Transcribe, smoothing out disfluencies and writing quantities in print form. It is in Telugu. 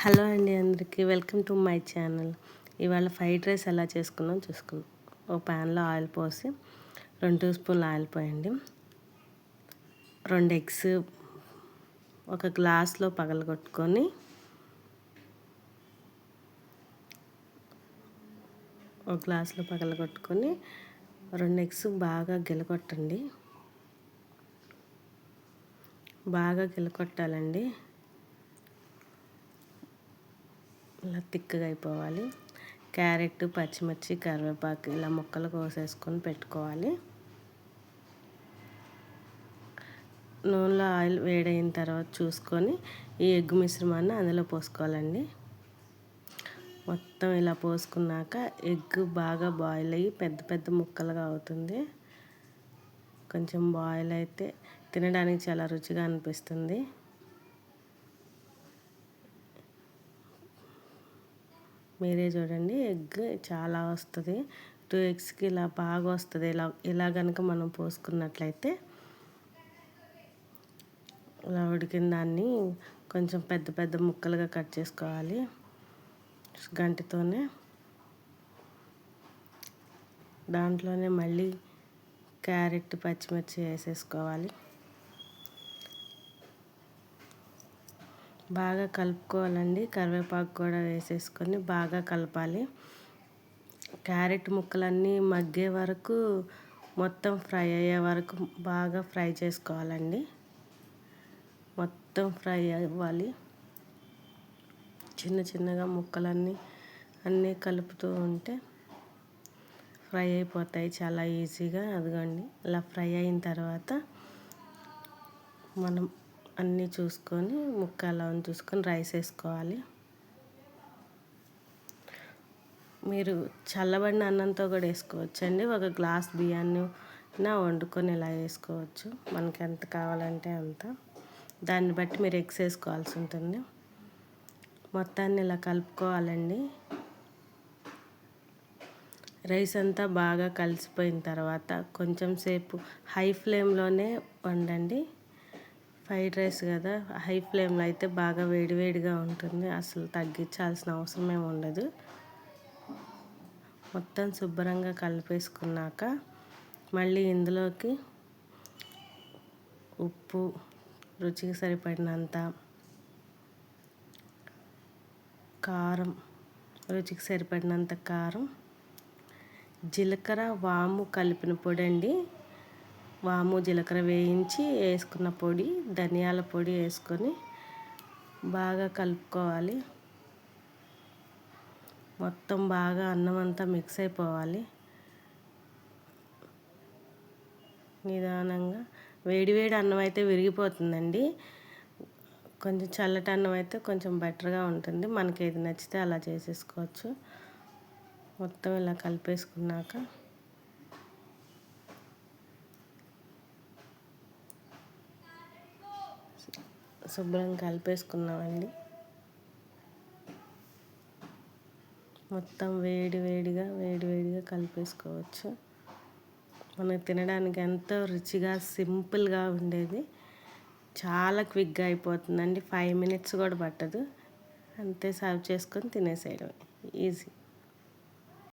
హలో అండి, అందరికీ వెల్కమ్ టు మై ఛానల్. ఇవాళ ఫ్రైడ్ రైస్ ఎలా చూసుకుందాం. ఒక ప్యాన్లో ఆయిల్ పోసి 2 స్పూన్ల ఆయిల్ పోయండి. 2 ఎగ్స్ ఒక గ్లాస్లో పగలగొట్టుకొని ఒక గ్లాస్లో పగలగొట్టుకొని 2 ఎగ్స్ బాగా గిలకొట్టండి. బాగా గిలకొట్టాలండి. ఇలా తిక్కగా అయిపోవాలి. క్యారెట్, పచ్చిమిర్చి, కరివేపాకు ఇలా ముక్కలు కోసేసుకొని పెట్టుకోవాలి. నూనెలో ఆయిల్ వేడైన తర్వాత చూసుకొని ఈ ఎగ్ మిశ్రమాన్ని అందులో పోసుకోవాలండి. మొత్తం ఇలా పోసుకున్నాక ఎగ్ బాగా బాయిల్ అయ్యి పెద్ద పెద్ద ముక్కలుగా అవుతుంది. కొంచెం బాయిల్ అయితే తినడానికి చాలా రుచిగా అనిపిస్తుంది. మీరే చూడండి, ఎగ్ చాలా వస్తుంది. 2 ఎగ్స్కి ఇలా బాగా వస్తుంది. ఇలా కనుక మనం పోసుకున్నట్లయితే ఇలా ఉడికిన దాన్ని కొంచెం పెద్ద పెద్ద ముక్కలుగా కట్ చేసుకోవాలి. గంటతోనే దాంట్లోనే మళ్ళీ క్యారెట్, పచ్చిమిర్చి వేసేసుకోవాలి. బాగా కలుపుకోవాలండి. కరివేపాకు కూడా వేసేసుకొని బాగా కలపాలి. క్యారెట్ ముక్కలన్నీ మగ్గే వరకు, మొత్తం ఫ్రై అయ్యే వరకు బాగా ఫ్రై చేసుకోవాలండి. మొత్తం ఫ్రై అవ్వాలి. చిన్న చిన్నగా ముక్కలన్నీ కలుపుతూ ఉంటే ఫ్రై అయిపోతాయి చాలా ఈజీగా. అదిగోండి, అలా ఫ్రై అయిన తర్వాత మనం అన్నీ చూసుకొని ముక్క చూసుకొని రైస్ వేసుకోవాలి. మీరు చల్లబడిన అన్నంతో కూడా వేసుకోవచ్చండి. ఒక గ్లాస్ బియ్యాన్ని వండుకొని ఇలా వేసుకోవచ్చు. మనకి ఎంత కావాలంటే అంత, దాన్ని బట్టి మీరు ఎగ్స్ వేసుకోవాల్సి ఉంటుంది. మొత్తాన్ని ఇలా కలుపుకోవాలండి. రైస్ అంతా బాగా కలిసిపోయిన తర్వాత కొంచెం సేపు హై ఫ్లేమ్లోనే వండండి. ఫ్రైడ్ రైస్ కదా, హై ఫ్లేమ్లో అయితే బాగా వేడివేడిగా ఉంటుంది. అసలు తగ్గించాల్సిన అవసరం ఏమి ఉండదు. మొత్తం శుభ్రంగా కలిపేసుకున్నాక మళ్ళీ ఇందులోకి ఉప్పు, రుచికి సరిపడినంత కారం, రుచికి సరిపడినంత కారం, జీలకర్ర, వాము కలిపిన పొడి అండి. వాము, జీలకర్ర వేయించి వేసుకున్న పొడి, ధనియాల పొడి వేసుకొని బాగా కలుపుకోవాలి. మొత్తం బాగా అన్నం అంతా మిక్స్ అయిపోవాలి. నిదానంగా వేడివేడి అన్నం అయితే విరిగిపోతుందండి. కొంచెం చల్లటి అన్నం అయితే కొంచెం బెటర్గా ఉంటుంది. మనకి ఏది నచ్చితే అలా చేసేసుకోవచ్చు. మొత్తం ఇలా కలిపేసుకున్నాక శుభ్రం కలిపేసుకున్నామండి. మొత్తం వేడివేడిగా కలిపేసుకోవచ్చు. మనకు తినడానికి ఎంతో రుచిగా, సింపుల్గా ఉండేది. చాలా క్విక్గా అయిపోతుందండి. 5 మినిట్స్ కూడా పట్టదు. అంతే, సర్వ్ చేసుకొని తినేసేయడం ఈజీ.